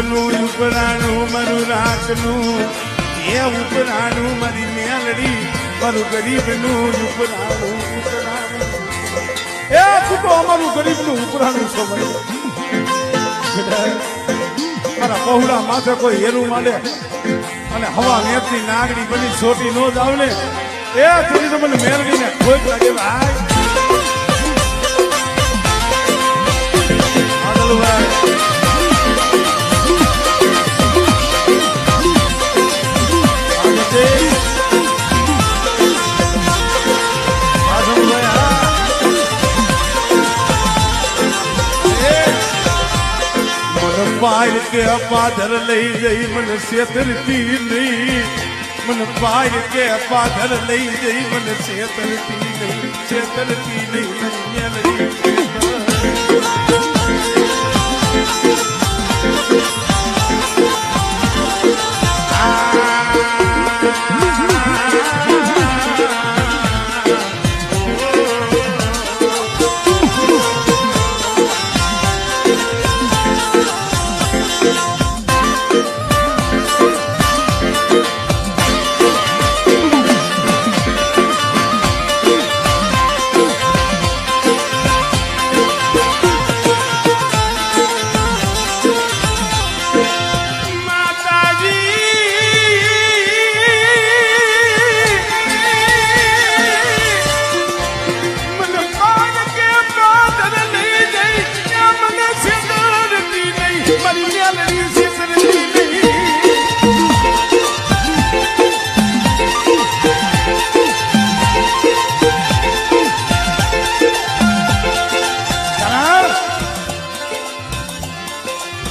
રાખનું ઉપરાણું મારું રાખનું એ ઉપરાણું મારી મેલડી મારું ગરીબનું ઉપરાણું એ તું તો અમારું ગરીબનું ઉપરાણું છો મારા પહોળા માથે કોઈ હેરું માંડે અને હવા મેપની નાગડી બની છોટી નો જાવ ને એ તેની તો મને મેલડીને ખોટ લાગે ભાઈ પાય કે પાધર લઈ જઈ મને છેતરતી નહીં મને પાય કે પાધર લઈ જઈ મને છેતરતી નહીં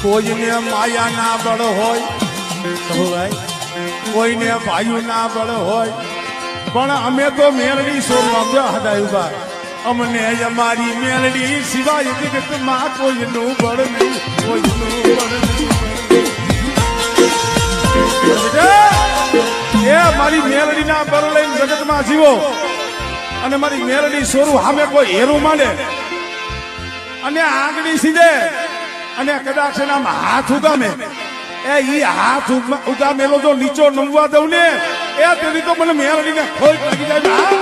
કોઈને માયા ના બળ હોય કોઈને ભાઈ ના બળ હોય પણ અમે તો મેલડી સોમવા હદાય અમને અમારી મેલડી સિવાય જગતમાં કોઈનું બળ નહીં કોઈનું બળ નહીં એ મારી મેલડી ના બળ લઈને જગતમાં જીવો અને મારી મેલડી સોરું સામે કોઈ હેરું માંડે અને આંગળી સીધે અને કદાચ એના હાથ ઉગામે એ ઈ હાથ ઉગામેલો જો નીચો નમવા દઉં ને એ તેની તો મને મેળવીને ખોટ લાગી જાય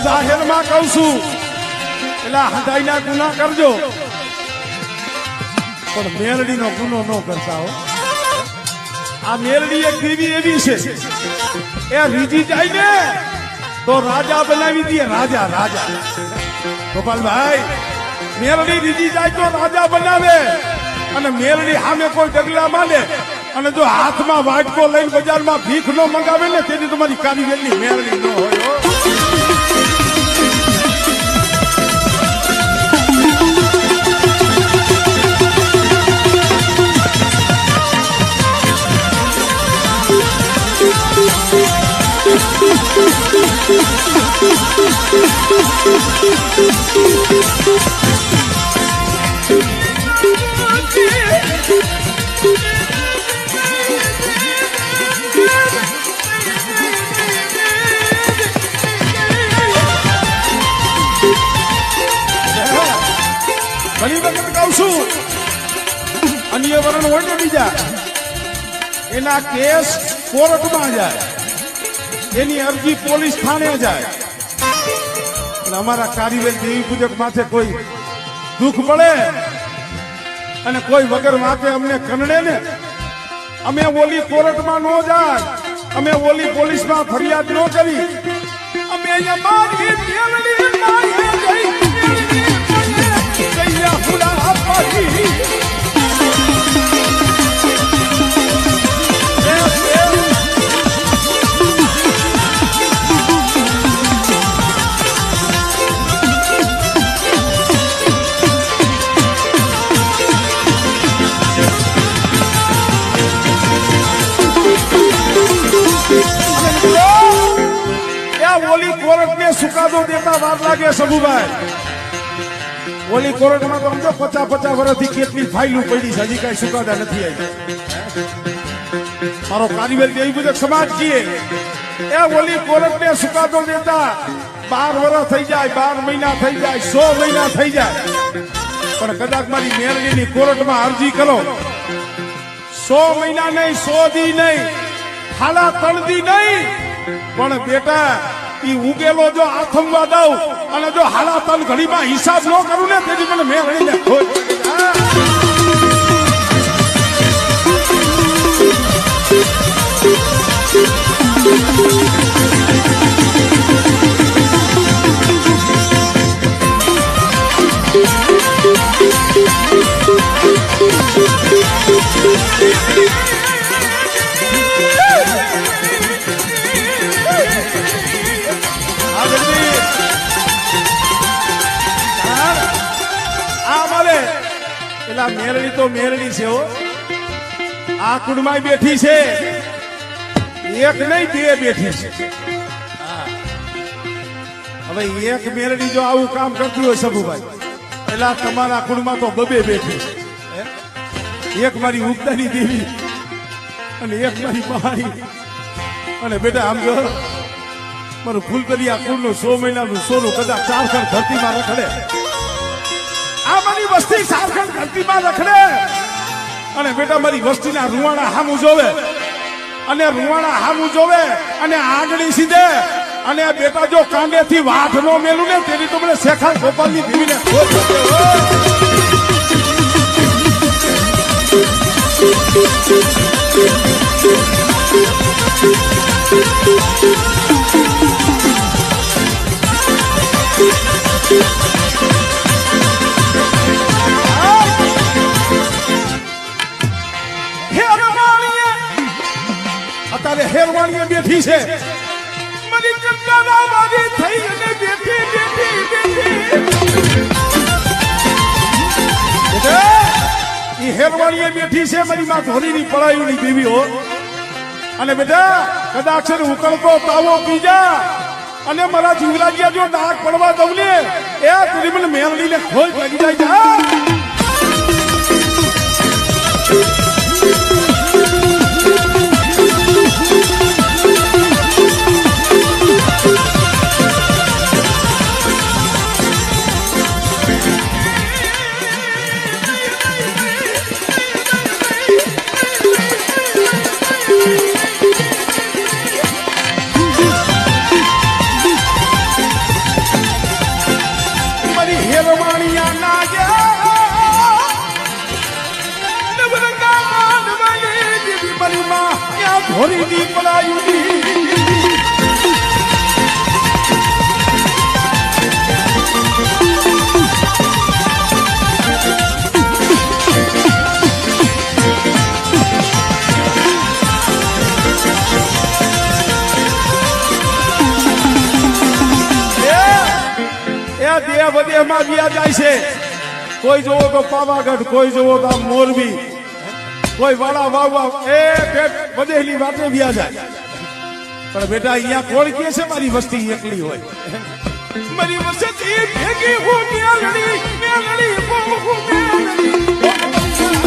જાહેરમાં કહું છું એટલે હદાયના ગુના કરજો પણ મેલડી નો ગુનો ન કરતા હો આ મેલડી એક દેવી એવી છે એ રીજી જાય ને તો રાજા બનાવી દે રાજા રાજા ગોપાલભાઈ મેલડી રીજી જાય તો રાજા બનાવે અને મેલડી સામે કોઈ ડગલા માંડે અને જો હાથમાં વાટકો લઈને બજારમાં ભીખ ન મંગાવે ને તેની તમારી કારીગરની મેલડી ન હોય ઘણી વખત કહું છું અન્ય વરણ હોય ને બીજા એના કેસ કોર્ટમાં જાય, એની અરજી પોલીસ થાણે જાય. અને અમારા કારીગર દેવી પૂજક માથે કોઈ દુઃખ પડે અને કોઈ વગર વાંકે અમને કનડે ને, અમે ઓલી કોર્ટમાં ન જાય, અમે ઓલી પોલીસમાં ફરિયાદ ન કરી, અમે અહીંયા મારી મેલડી માયે ગઈ કૈયા ફુલા આપી. ઓલી કોર્ટ ને સુકાદો દેતા વાર લાગે સબુભાઈ. ઓલી કોર્ટમાં તો સમજો 50 વર્ષથી કેટલી ફાઇલો પડી છે, હજી કઈ સુકાદા નથી આવી. મારો કારીગર દેવી પૂજક સમાજ કીએ એ ઓલી કોર્ટ ને સુકાદો દેતા 12 વર્ષ થઈ જાય, 12 મહિના થઈ જાય, 100 મહિના થઈ જાય, પણ કદાચ મારી મેલડીની કોર્ટમાં અરજી કરો 100 મહિના નહીં, 100 દી નહીં, હાલા 3 દી નહીં, પણ બેટા ઈ ઉગેલો જો આથમવા દઉં અને જો હાલા 3 ઘડીમાં હિસાબ ન કરું ને તેથી મને મેલડીને ખોટ. મેલડી તો મેલડી છે હો. આ કુંડમાં બેઠી છે, એક નહીં 2 બેઠી છે. હવે એક મેલડી જો આવું કામ કરતી હોય સબુભાઈ, પેલા તમારા કુંડમાં તો 2 બેઠી છે. એક મારી ઉગતાની દેવી અને એક મારી મહારી. અને બેટા આમ જો મારું ફૂલકરિયા કુંડનું 100 મહિનાનું સોનું કદાચ 4 ખંડ ધરતીમાં રખડે, આ મારી વસ્તી 4 ખંડ ધરતીમાં રખડે, અને બેટા મારી વસ્તીના રૂવાણા હામું જોવે, અને રૂવાણા હામું જોવે અને આંગળી સીધે, અને બેટા જો કાંડેથી વાઘ નો મેલું ને તેની તો મને શેખા ગોપાલની દેવીને ખોટ પડે. અત્યારે હેરવાણીએ બેઠી છે, મારી કંટાળા મારી થઈ અને બેઠી બેઠી બેઠી હેરવાણીએ બેઠી છે, મારી માં ધોરીની પડાયુની દેવી હો. અને બેટા કદાચ ઉકળતો તાવો પી જા અને મારા જીવરાજ્યા જો ડાક પડવા દઉં ને એ તું મને મેલડીને ખોઈ પડી જાય. ધોરીની પડાયુની દેહ દેહમાં વ્યા જાય છે. કોઈ જોવો તો પાવાગઢ, કોઈ જોવો તો મોરબી, કોઈ વાળા વાવવા એ બધેલી વાતે વ્યા જાય. પણ બેટા અહીંયા કોણ કે છે મારી વસ્તી એકલી હોય? મારી વસ્તી ભેગી હું મેલડી મેલડી હું મેલડી